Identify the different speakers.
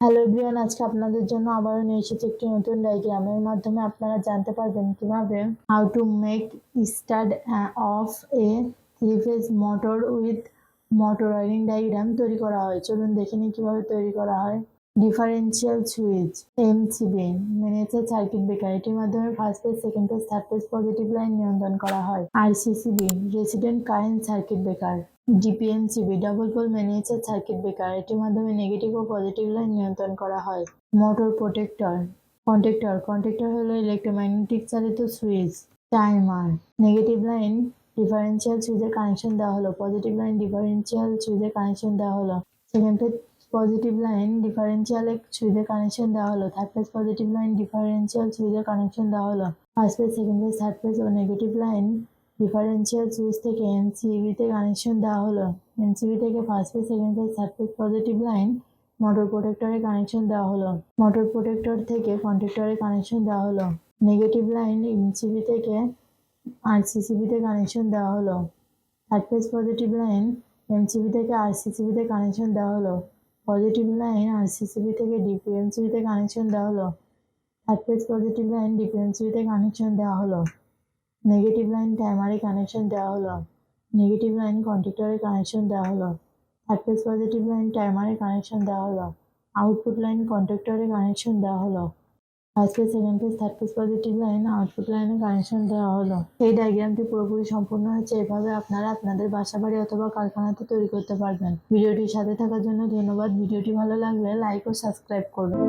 Speaker 1: Hello everyone, আজকে আপনাদের জন্য আবারও নিয়ে এসেছি একটি নতুন ডায়াগ্রামের মাধ্যমে আপনারা জানতে পারবেন কিভাবে how to make start of a three phase motor with motor wiring diagram তৈরি করা হয়। চলুন দেখে নিই কিভাবে তৈরি করা হয়। Differential switch MCB miniature circuit breaker, এটির মাধ্যমে first phase, second phase, third phase positive line নিয়ন্ত্রণ করা হয়। RCCB resident current circuit breaker. DPMCB double pole miniature circuit breaker, এটির মাধ্যমে নেগেটিভ ও পজিটিভ লাইন নিয়ন্ত্রণ করা হয়। মোটর প্রোটেক্টর কন্টেক্টর হলো ইলেকট্রোম্যাগনেটিক চালিত switch. Timer negative line differential সুইচের কানেকশন দেওয়া হলো, পজিটিভ লাইন ডিফারেন্সিয়াল সুইচের কানেকশন দেওয়া হলো। Second phase positive line differential সুইচের কানেকশন দেওয়া হলো। Third phase positive line differential সুইচের কানেকশন দেওয়া হলো। First phase, second phase, third phase ও নেগেটিভ লাইন ডিফারেন্সিয়াল সুইচ থেকে এমসিবিতে কানেকশন দেওয়া হলো। এমসিবি থেকে first phase, second phase, third phase positive line motor প্রোটেক্টরে কানেকশন দেওয়া হলো। মোটর প্রোটেক্টর থেকে কন্ট্যাক্টরে কানেকশন দেওয়া হলো। নেগেটিভ লাইন এমসিবি থেকে আরসিসিবিতে কানেকশন দেওয়া হলো। Third phase positive line MCB থেকে আরসিসিবিতে কানেকশন দেওয়া হলো। পজিটিভ লাইন আরসিসিবি থেকে ডিপিএমসিবিতে কানেকশন দেওয়া হলো। থার্ড ফেজ পজিটিভ লাইন ডিপিএমসিবিতে কানেকশন দেওয়া হলো। নেগেটিভ লাইন টাইমারে কানেকশন দেওয়া হলো। নেগেটিভ লাইন কন্ট্যাক্টরে কানেকশন দেওয়া হলো। থার্ড ফেজ পজিটিভ লাইন টাইমারে কানেকশন দেওয়া হলো। আউটপুট লাইন কন্ট্যাক্টরে কানেকশন দেওয়া হলো। First phase, second phase, third phase positive line output লাইনে কানেকশন দেওয়া হলো। এই ডায়াগ্রামটি পুরোপুরি সম্পূর্ণ হচ্ছে। এভাবে আপনারা আপনাদের বাসা বাড়ি অথবা কারখানাতে তৈরি করতে পারবেন। ভিডিওটির সাথে থাকার জন্য ধন্যবাদ। ভিডিওটি ভালো লাগলে লাইক ও সাবস্ক্রাইব করবেন।